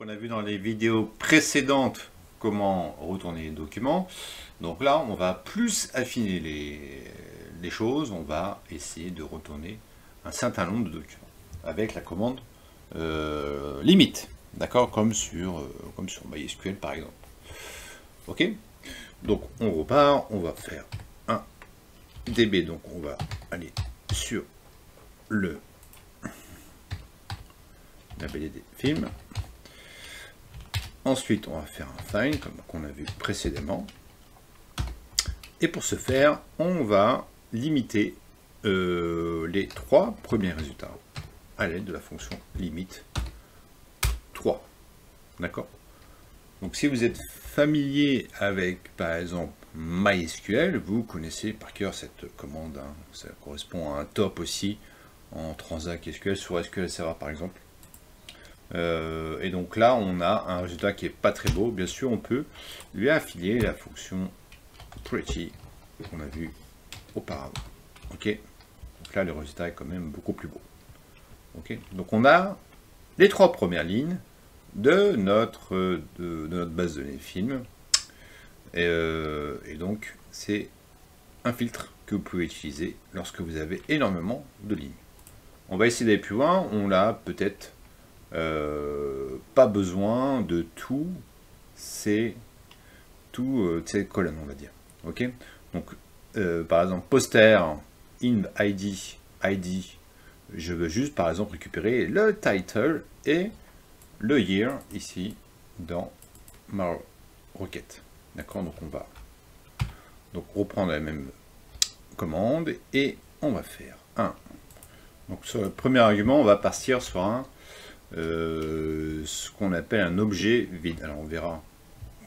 On a vu dans les vidéos précédentes comment retourner les documents. Donc là, on va plus affiner les choses. On va essayer de retourner un certain nombre de documents avec la commande limite. D'accord, comme sur MySQL par exemple. Ok. Donc on repart. On va faire un DB. Donc on va aller sur la BD film. Ensuite, on va faire un find, comme on a vu précédemment. Et pour ce faire, on va limiter les trois premiers résultats à l'aide de la fonction limite 3. D'accord? Donc si vous êtes familier avec, par exemple, MySQL, vous connaissez par cœur cette commande. Hein. Ça correspond à un top aussi en Transact SQL sur SQL Server, par exemple. Et donc là, on a un résultat qui est pas très beau. Bien sûr, on peut lui affilier la fonction pretty qu'on a vu auparavant. Ok. Donc là, le résultat est quand même beaucoup plus beau. Ok. Donc on a les trois premières lignes de notre base de données film. Et donc, c'est un filtre que vous pouvez utiliser lorsque vous avez énormément de lignes. On va essayer d'aller plus loin. On l'a peut-être pas besoin de toutes ces colonnes, on va dire. Ok. Donc, par exemple, poster in ID, je veux juste, par exemple, récupérer le title et le year ici dans ma requête. D'accord. Donc, on va reprendre la même commande et on va faire un. Donc, sur le premier argument, on va partir sur un ce qu'on appelle un objet vide. Alors on verra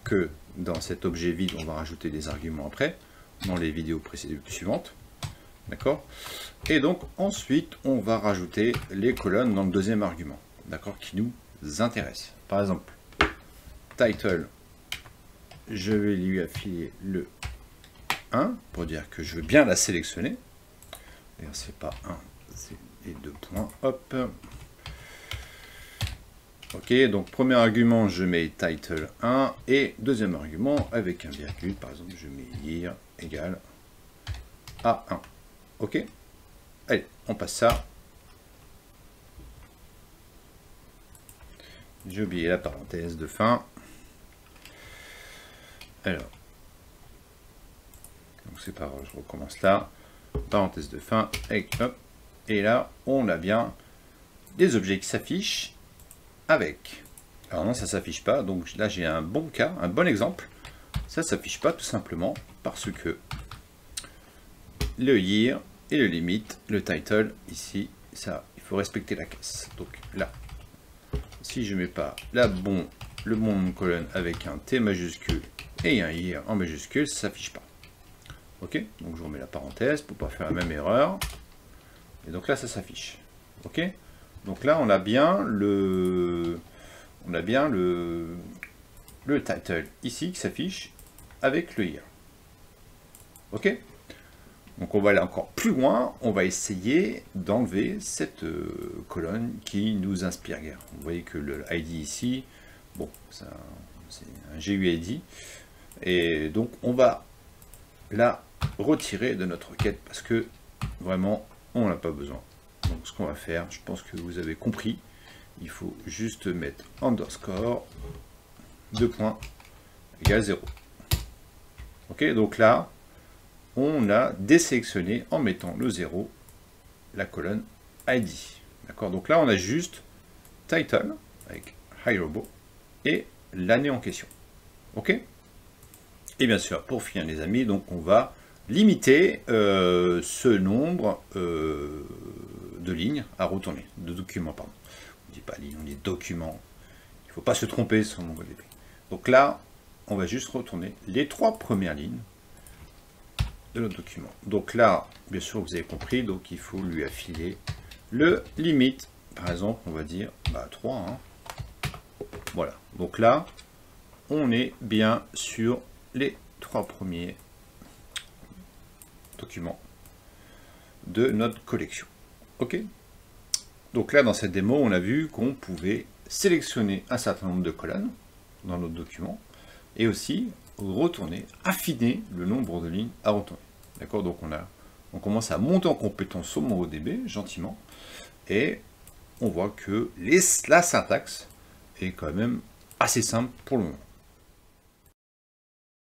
que dans cet objet vide, on va rajouter des arguments après, dans les vidéos suivantes. D'accord. Et donc ensuite, on va rajouter les colonnes dans le deuxième argument, d'accord, qui nous intéresse. Par exemple, title, je vais lui affilier le 1 pour dire que je veux bien la sélectionner. D'ailleurs, c'est pas 1, c'est les deux points. Hop. Ok, donc premier argument, je mets title 1 et deuxième argument avec un virgule, par exemple, je mets year égale à 1. Ok, allez, on passe ça. J'ai oublié la parenthèse de fin. Alors, donc c'est pas grave, je recommence là. Parenthèse de fin, et hop, et là, on a bien des objets qui s'affichent. Avec. Alors non, ça s'affiche pas. Donc là, j'ai un bon cas, un bon exemple. Ça s'affiche pas tout simplement parce que le year et le limite, le title ici, ça, il faut respecter la caisse. Donc là, si je mets pas le bon colonne avec un T majuscule et un year en majuscule, ça s'affiche pas. Ok. Donc je remets la parenthèse pour pas faire la même erreur. Et donc là, ça s'affiche. Ok. Donc là, on a bien le title ici qui s'affiche avec le year. Ok. Donc on va aller encore plus loin. On va essayer d'enlever cette colonne qui nous inspire guère. Vous voyez que le ID ici, bon, c'est un GUID. Et donc on va la retirer de notre requête parce que vraiment, on n'a pas besoin. Donc ce qu'on va faire, je pense que vous avez compris, il faut juste mettre underscore 2 points égale 0. Ok, donc là, on a désélectionné en mettant le 0 la colonne ID. D'accord, donc là on a juste title avec HiRobot et l'année en question. Ok. Et bien sûr, pour finir les amis, donc on va limiter ce nombre de lignes à retourner, de documents, pardon. On ne dit pas ligne, on dit document. Il ne faut pas se tromper sur MongoDB. Donc là, on va juste retourner les trois premières lignes de notre document. Donc là, bien sûr, vous avez compris, donc il faut lui affilier le limite. Par exemple, on va dire 3. Hein. Voilà. Donc là, on est bien sur les trois premiers documents de notre collection. Ok. Donc là, dans cette démo, on a vu qu'on pouvait sélectionner un certain nombre de colonnes dans notre document, et aussi retourner, affiner le nombre de lignes à retourner. D'accord? Donc on commence à monter en compétence sur MongoDB, gentiment, et on voit que la syntaxe est quand même assez simple pour le moment.